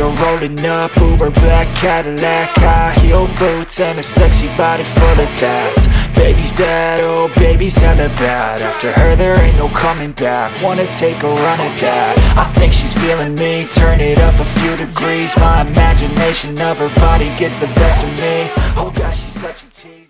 her rolling up, Uber black Cadillac, high heel boots and a sexy body full of tats. Baby's bad, oh baby's hella bad. After her there ain't no coming back. Wanna take a run at that. I think she's feeling me, turn it up a few degrees. My imagination of her body gets the best of me. Oh gosh, she's such a tease.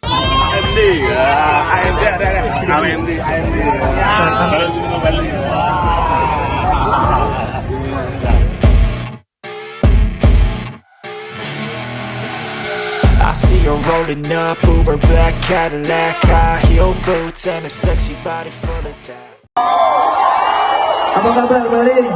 I see her rolling up, Uber black Cadillac, high heel boots and a sexy body full of tats. Apa kabar Bali?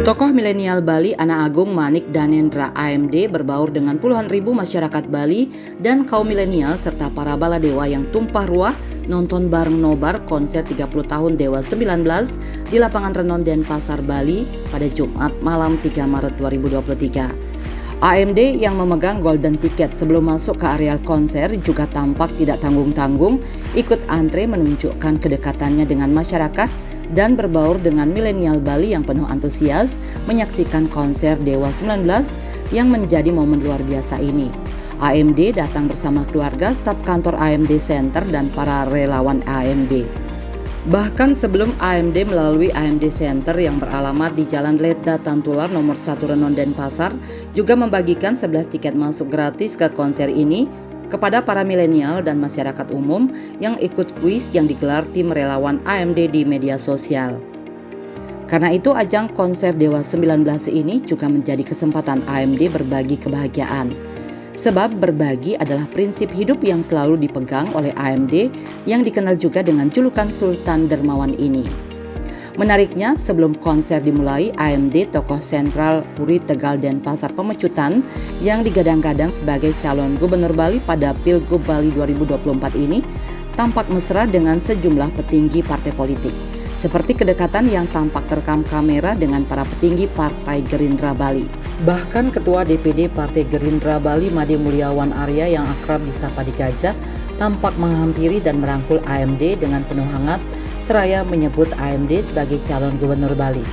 Tokoh milenial Bali Ana Agung Manik Danendra AMD berbaur dengan puluhan ribu masyarakat Bali dan kaum milenial serta para baladewa yang tumpah ruah nonton bareng nobar konser 30 tahun Dewa 19 di lapangan Renon Denpasar, Bali pada Jumat malam 3 Maret 2023. AMD yang memegang golden ticket sebelum masuk ke areal konser juga tampak tidak tanggung-tanggung ikut antre menunjukkan kedekatannya dengan masyarakat dan berbaur dengan milenial Bali yang penuh antusias menyaksikan konser Dewa 19 yang menjadi momen luar biasa ini. AMD datang bersama keluarga, staf kantor AMD Center dan para relawan AMD. Bahkan sebelum AMD melalui AMD Center yang beralamat di Jalan Ledda Tantular nomor 1 Renon Denpasar juga membagikan 11 tiket masuk gratis ke konser ini kepada para milenial dan masyarakat umum yang ikut kuis yang digelar tim relawan AMD di media sosial. Karena itu ajang konser Dewa 19 ini juga menjadi kesempatan AMD berbagi kebahagiaan. Sebab berbagi adalah prinsip hidup yang selalu dipegang oleh AMD yang dikenal juga dengan julukan Sultan Dermawan ini. Menariknya, sebelum konser dimulai, AMD tokoh sentral Puri Tegal Denpasar Pemecutan yang digadang-gadang sebagai calon gubernur Bali pada Pilgub Bali 2024 ini tampak mesra dengan sejumlah petinggi partai politik. Seperti kedekatan yang tampak terekam kamera dengan para petinggi Partai Gerindra Bali. Bahkan Ketua DPD Partai Gerindra Bali Made Mulyawan Arya yang akrab disapa Di Gajah tampak menghampiri dan merangkul AMD dengan penuh hangat seraya menyebut AMD sebagai calon gubernur Bali.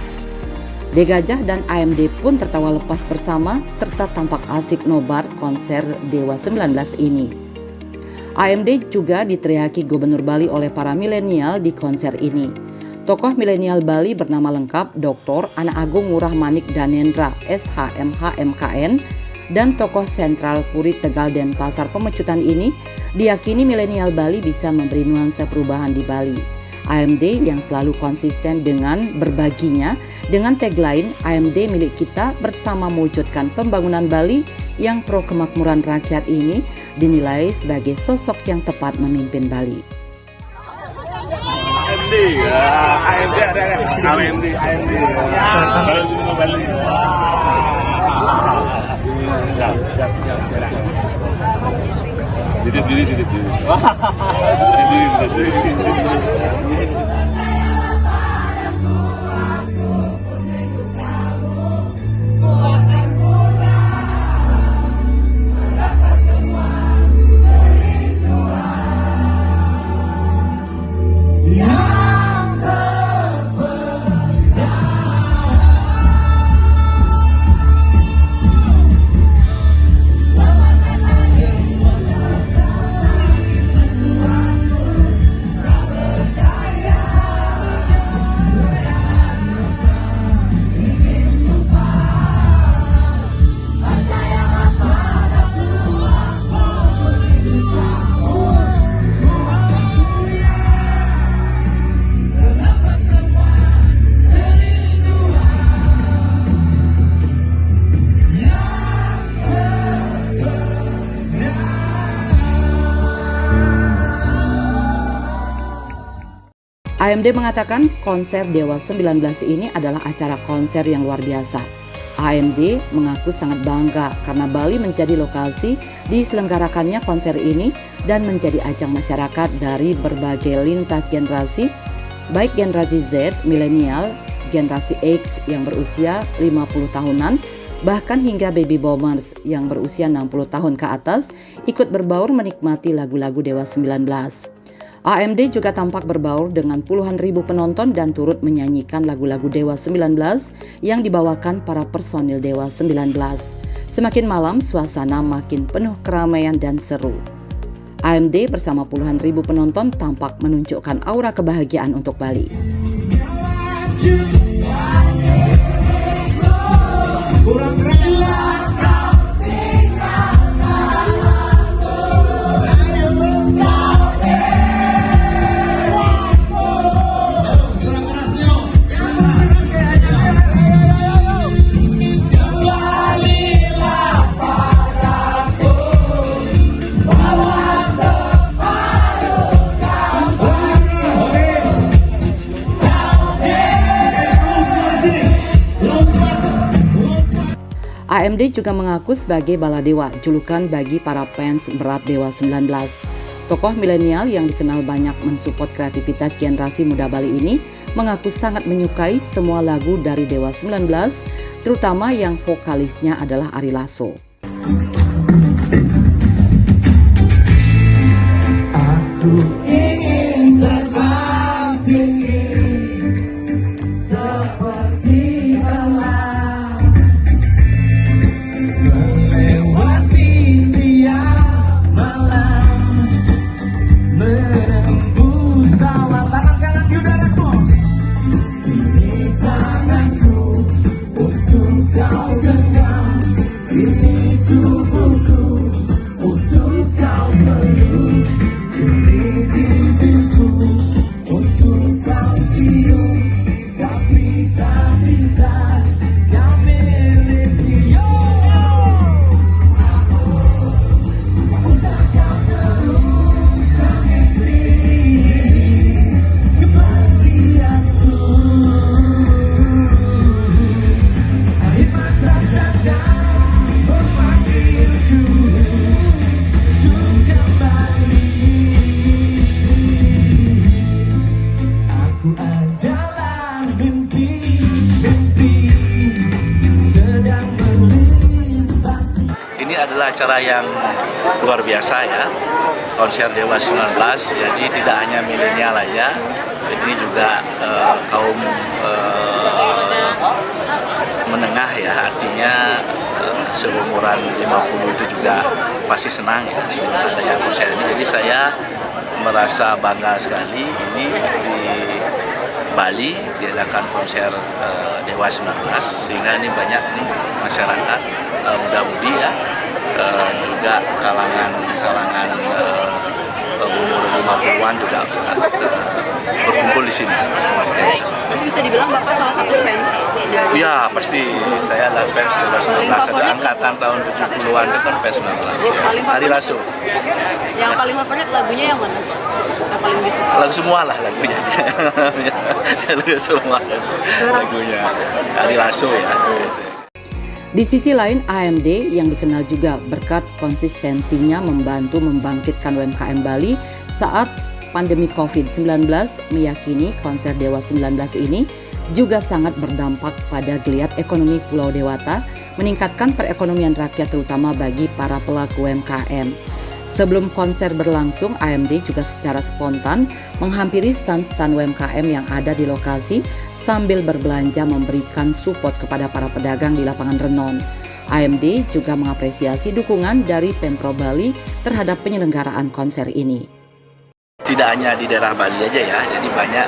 Di Gajah dan AMD pun tertawa lepas bersama serta tampak asik nobar konser Dewa 19 ini. AMD juga diteriaki gubernur Bali oleh para milenial di konser ini. Tokoh milenial Bali bernama lengkap Dr. Ana Agung Ngurah Manik Danendra SHMH MKN dan tokoh sentral Puri Tegal Denpasar Pemecutan ini diyakini milenial Bali bisa memberi nuansa perubahan di Bali. AMD yang selalu konsisten dengan berbaginya dengan tagline AMD milik kita bersama mewujudkan pembangunan Bali yang pro kemakmuran rakyat ini dinilai sebagai sosok yang tepat memimpin Bali. AMD mengatakan konser Dewa 19 ini adalah acara konser yang luar biasa. AMD mengaku sangat bangga karena Bali menjadi lokasi diselenggarakannya konser ini dan menjadi ajang masyarakat dari berbagai lintas generasi, baik generasi Z, milenial, generasi X yang berusia 50 tahunan, bahkan hingga baby boomers yang berusia 60 tahun ke atas ikut berbaur menikmati lagu-lagu Dewa 19. AMD juga tampak berbaur dengan puluhan ribu penonton dan turut menyanyikan lagu-lagu Dewa 19 yang dibawakan para personil Dewa 19. Semakin malam, suasana makin penuh keramaian dan seru. AMD bersama puluhan ribu penonton tampak menunjukkan aura kebahagiaan untuk Bali. AMD juga mengaku sebagai baladewa, julukan bagi para fans berat Dewa 19. Tokoh milenial yang dikenal banyak mensupport kreativitas generasi muda Bali ini mengaku sangat menyukai semua lagu dari Dewa 19, terutama yang vokalisnya adalah Ari Lasso. Aku ingin terbang tinggi seperti elang, melewati siang malam, menembus awan. Tangan kanan di udaraku, ini tanganku untuk kau genggam, ini tubuhku untuk kau peluk. Ini bibirku untuk kau cium, tapi tak bisa kau miliki. Usah kau terus mengisi kebahagiaanku. Air mata sedang memanggilku untuk kembali. Aku adalah mimpi sedang melintasi. Ini adalah acara yang luar biasa ya, konser Dewa 19, jadi tidak hanya milenial aja, ini juga kaum menengah ya, artinya seumuran 50 itu juga pasti senang ya dengan adanya konser ini. Jadi saya merasa bangga sekali ini di Bali diadakan konser Dewa 19, sehingga ini banyak nih masyarakat muda-mudi ya, juga kalangan umur 50-an juga berkumpul di sini. Itu bisa dibilang Bapak salah satu fans dari... Ya pasti, saya adalah fans Dewa 19, ada angkatan tahun 70-an itu kan fans 19 ya. Ari Lasso. Yang paling favorit lagunya yang mana? Yang paling disuka? Lagu semua lah lagunya. Lagu semua lagunya Ari Lasso ya. Di sisi lain, AMD yang dikenal juga berkat konsistensinya membantu membangkitkan UMKM Bali saat pandemi COVID-19, meyakini konser Dewa 19 ini juga sangat berdampak pada geliat ekonomi Pulau Dewata, meningkatkan perekonomian rakyat terutama bagi para pelaku UMKM. Sebelum konser berlangsung, AMD juga secara spontan menghampiri stand-stand UMKM yang ada di lokasi sambil berbelanja memberikan support kepada para pedagang di lapangan Renon. AMD juga mengapresiasi dukungan dari Pemprov Bali terhadap penyelenggaraan konser ini. Tidak hanya di daerah Bali aja ya, jadi banyak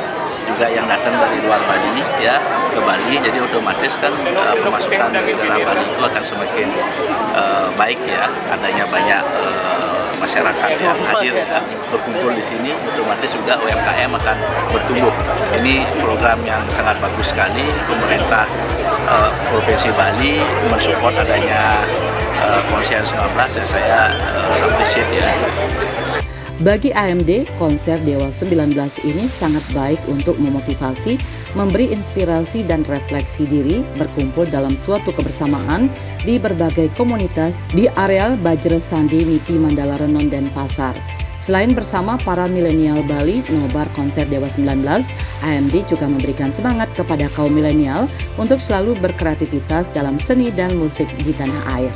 juga yang datang dari luar Bali ya ke Bali, jadi otomatis kan pemasukan dari daerah Bali itu akan semakin baik ya, adanya banyak masyarakat yang hadir ya, berkumpul di sini, otomatis juga UMKM akan bertumbuh. Ini program yang sangat bagus sekali, pemerintah Provinsi Bali mensupport adanya konser 19 ya, saya appreciate ya. Bagi AMD, konser Dewa 19 ini sangat baik untuk memotivasi, memberi inspirasi dan refleksi diri, berkumpul dalam suatu kebersamaan di berbagai komunitas di areal Bajra Sandi, Niti, Mandala Renon, dan Pasar. Selain bersama para milenial Bali nobar konser Dewa 19, AMD juga memberikan semangat kepada kaum milenial untuk selalu berkreativitas dalam seni dan musik di tanah air.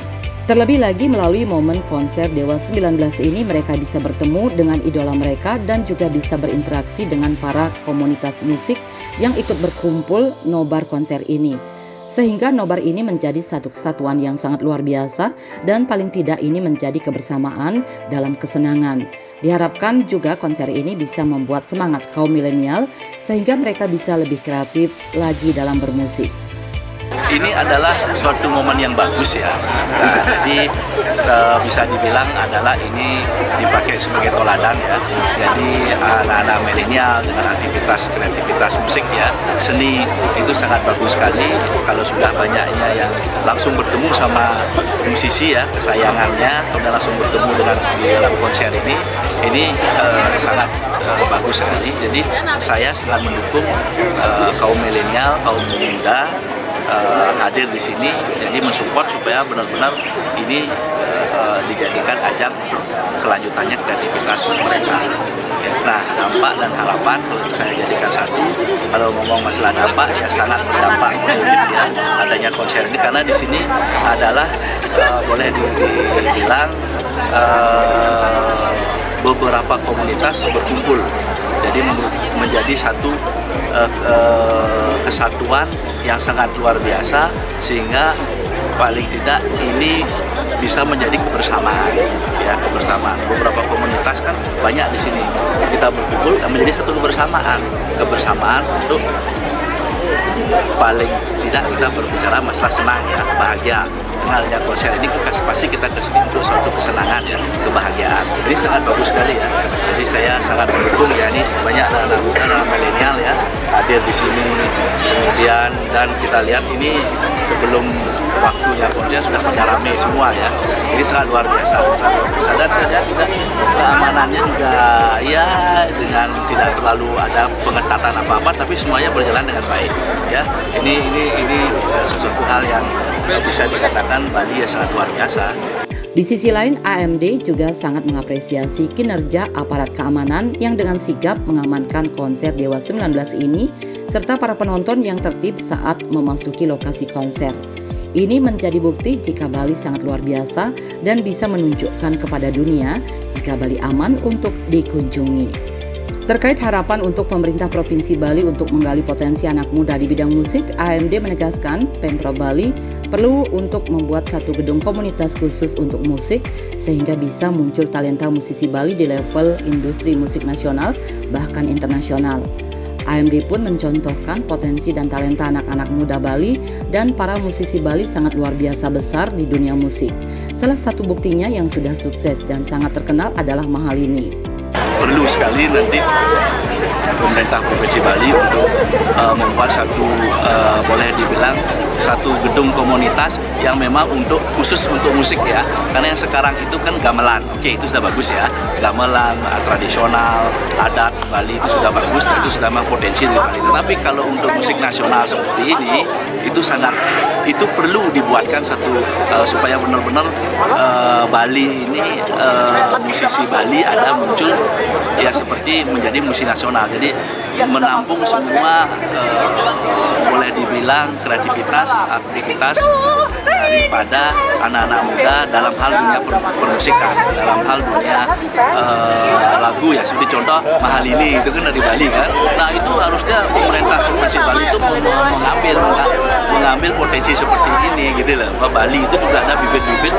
Terlebih lagi melalui momen konser Dewa 19 ini mereka bisa bertemu dengan idola mereka dan juga bisa berinteraksi dengan para komunitas musik yang ikut berkumpul nobar konser ini. Sehingga nobar ini menjadi satu kesatuan yang sangat luar biasa dan paling tidak ini menjadi kebersamaan dalam kesenangan. Diharapkan juga konser ini bisa membuat semangat kaum milenial sehingga mereka bisa lebih kreatif lagi dalam bermusik. Ini adalah suatu momen yang bagus ya. Nah, jadi bisa dibilang adalah ini dipakai sebagai toladan ya. Jadi anak-anak milenial dengan aktivitas kreativitas musik ya, seni itu sangat bagus sekali. Kalau sudah banyaknya yang langsung bertemu sama musisi ya, kesayangannya, kemudian langsung bertemu dengan di dalam konser ini sangat bagus sekali. Jadi saya sangat mendukung kaum milenial, kaum muda hadir di sini, jadi mensupport supaya benar-benar ini dijadikan ajang untuk kelanjutannya kreativitas mereka. Nah, dampak dan harapan kalau saya jadikan satu, kalau ngomong masalah dampak ya sangat berdampak positif ya adanya konser ini, karena di sini adalah boleh dibilang beberapa komunitas berkumpul. Jadi menjadi satu kesatuan yang sangat luar biasa, sehingga paling tidak ini bisa menjadi kebersamaan ya, kebersamaan beberapa komunitas kan banyak di sini, kita berkumpul menjadi satu kebersamaan untuk paling tidak kita berbicara masalah senang ya, bahagia. Dengan adanya konser ini pasti kita kesini untuk suatu kesenangan ya, kebahagiaan. Ini sangat bagus sekali ya. Jadi saya sangat mendukung ya, ini banyak anak-anak muda, anak milenial ya hadir di sini. Kemudian dan kita lihat ini sebelum waktunya konser sudah pada ramai semua ya. Ini sangat luar biasa. Dan saya juga keamanannya juga ya dengan tidak terlalu ada pengetatan apa-apa, tapi semuanya berjalan dengan baik ya. Ini sesuatu hal yang bisa dikatakan Bali ya sangat luar biasa. Di sisi lain, AMD juga sangat mengapresiasi kinerja aparat keamanan yang dengan sigap mengamankan konser Dewa 19 ini serta para penonton yang tertib saat memasuki lokasi konser. Ini menjadi bukti jika Bali sangat luar biasa dan bisa menunjukkan kepada dunia jika Bali aman untuk dikunjungi. Terkait harapan untuk pemerintah Provinsi Bali untuk menggali potensi anak muda di bidang musik, AMD menegaskan Pemprov Bali perlu untuk membuat satu gedung komunitas khusus untuk musik sehingga bisa muncul talenta musisi Bali di level industri musik nasional bahkan internasional. AMD pun mencontohkan potensi dan talenta anak-anak muda Bali dan para musisi Bali sangat luar biasa besar di dunia musik. Salah satu buktinya yang sudah sukses dan sangat terkenal adalah Mahalini. Perlu sekali nanti pemerintah Provinsi Bali untuk membuat satu boleh dibilang satu gedung komunitas yang memang khusus untuk musik ya, karena yang sekarang itu kan gamelan, oke itu sudah bagus ya, gamelan tradisional adat Bali itu sudah bagus dan itu sudah memang potensi di Bali. Tetapi kalau untuk musik nasional seperti ini itu perlu dibuatkan satu supaya benar-benar Bali ini musisi Bali ada muncul ya seperti menjadi musisi nasional, jadi menampung semua boleh dibilang kreativitas, aktivitas daripada anak-anak muda dalam hal dunia permusikan, dalam hal dunia lagu ya, seperti contoh Mahalini itu kan dari Bali kan. Nah itu harusnya pemerintah Provinsi Bali itu mengambil potensi seperti ini gitu loh. Bali itu juga ada bibit-bibit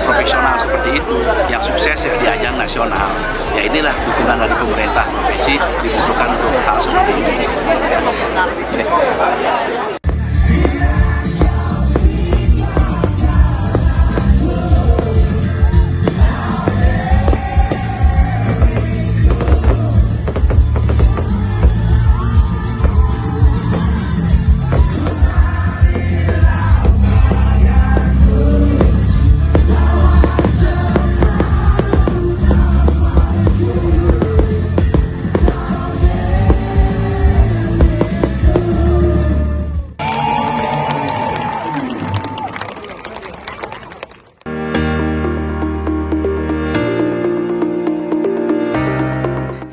profesional seperti itu yang sukses ya di ajang nasional. Ya inilah dukungan dari pemerintah provinsi dibutuhkan untuk hal seperti ini.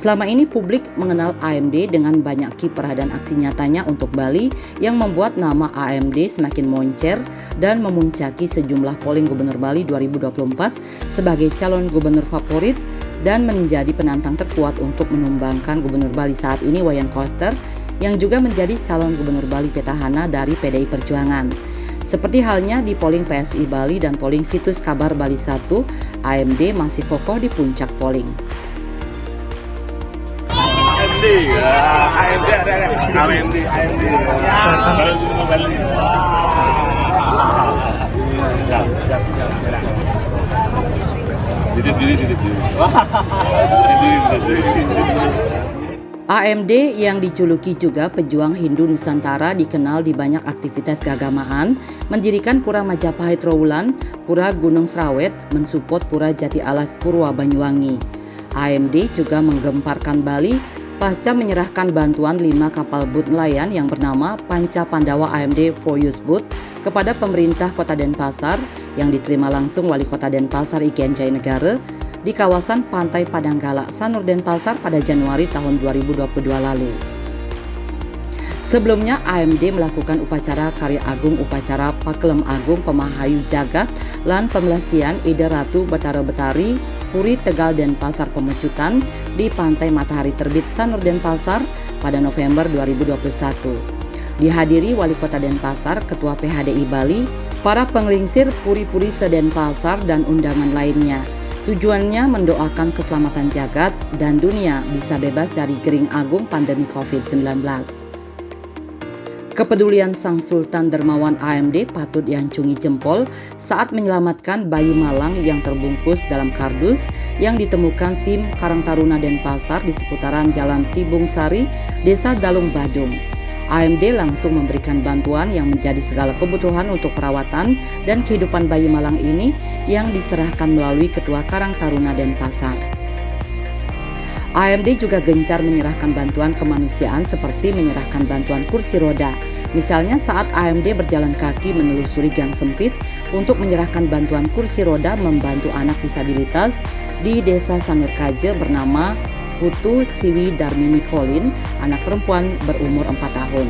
Selama ini publik mengenal AMD dengan banyak kiprah dan aksi nyatanya untuk Bali yang membuat nama AMD semakin moncer dan memuncaki sejumlah polling Gubernur Bali 2024 sebagai calon gubernur favorit dan menjadi penantang terkuat untuk menumbangkan Gubernur Bali saat ini Wayan Koster yang juga menjadi calon Gubernur Bali petahana dari PDI Perjuangan. Seperti halnya di polling PSI Bali dan polling situs kabar Bali 1, AMD masih kokoh di puncak polling. AMD yang dijuluki juga pejuang Hindu Nusantara dikenal di banyak aktivitas keagamaan, mendirikan Pura Majapahit Trowulan, Pura Gunung Srawet, mensupport Pura Jati Alas Purwa Banyuwangi. AMD juga menggemparkan Bali pasca menyerahkan bantuan 5 kapal boot nelayan yang bernama Panca Pandawa AMD for Use Boat kepada pemerintah Kota Denpasar yang diterima langsung Wali Kota Denpasar Iken Jayanegara di kawasan Pantai Padanggala, Sanur Denpasar pada Januari tahun 2022 lalu. Sebelumnya AMD melakukan upacara karya agung upacara Pakelem Agung Pemahayu Jagat lan Pemelastian Ida Ratu Batara Betari Puri Tegal Denpasar Pemecutan di Pantai Matahari Terbit Sanur Denpasar pada November 2021. Dihadiri Wali Kota Denpasar, Ketua PHDI Bali, para penglingsir puri-puri se-Denpasar dan undangan lainnya. Tujuannya mendoakan keselamatan jagat dan dunia bisa bebas dari gering agung pandemi COVID-19. Kepedulian Sang Sultan Dermawan AMD patut diancungi jempol saat menyelamatkan bayi malang yang terbungkus dalam kardus yang ditemukan tim Karang Taruna Denpasar di seputaran Jalan Tibung Sari, Desa Dalung Badung. AMD langsung memberikan bantuan yang menjadi segala kebutuhan untuk perawatan dan kehidupan bayi malang ini yang diserahkan melalui Ketua Karang Taruna Denpasar. AMD juga gencar menyerahkan bantuan kemanusiaan seperti menyerahkan bantuan kursi roda. Misalnya saat AMD berjalan kaki menelusuri gang sempit untuk menyerahkan bantuan kursi roda membantu anak disabilitas di Desa Sanurkaje bernama Putu Siwi Darmini Kolin, anak perempuan berumur 4 tahun.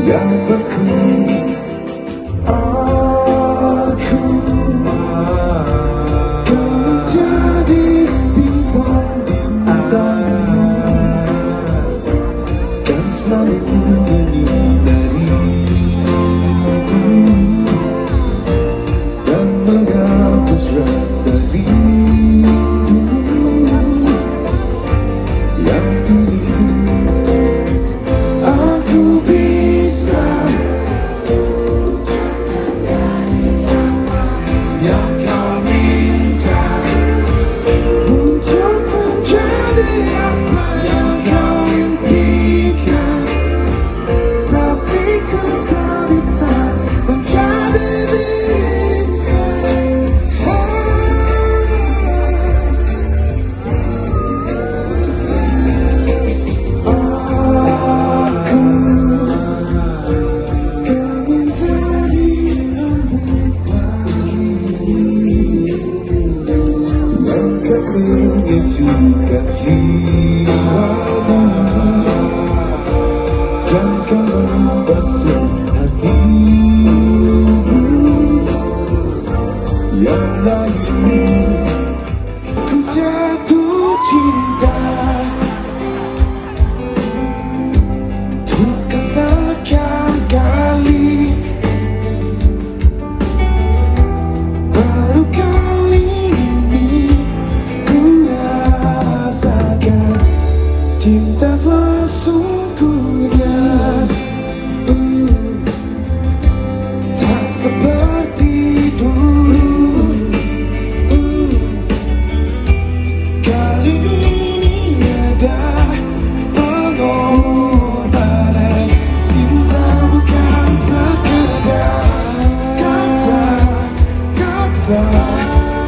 Yang berkuni aku kau menjadi bintang di matanya kan selalu menyinari dan menghapus rasa rindu yang dulu aku bisa yang kau minta untuk menjadi apa yang kau impikan, tapi kau tak bisa menjadi dirimu. Menyejukkan jiwamu yang kau membasuh hatimu yang lain ku jatuh cinta untuk kesekian kali baru kali ini rasakan cinta sesungguhnya, tak seperti dulu. Kali ini ada pengorbanan, cinta bukan sekedar kata-kata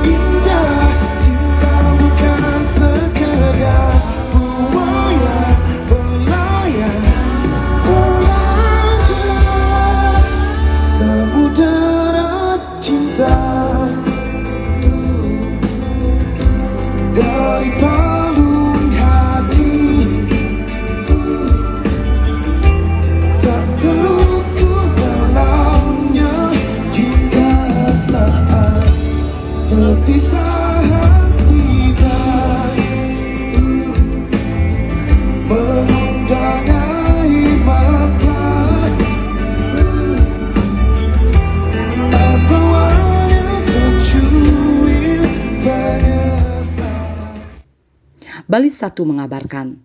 indah, cinta bukan sekedar Bali 1 mengabarkan.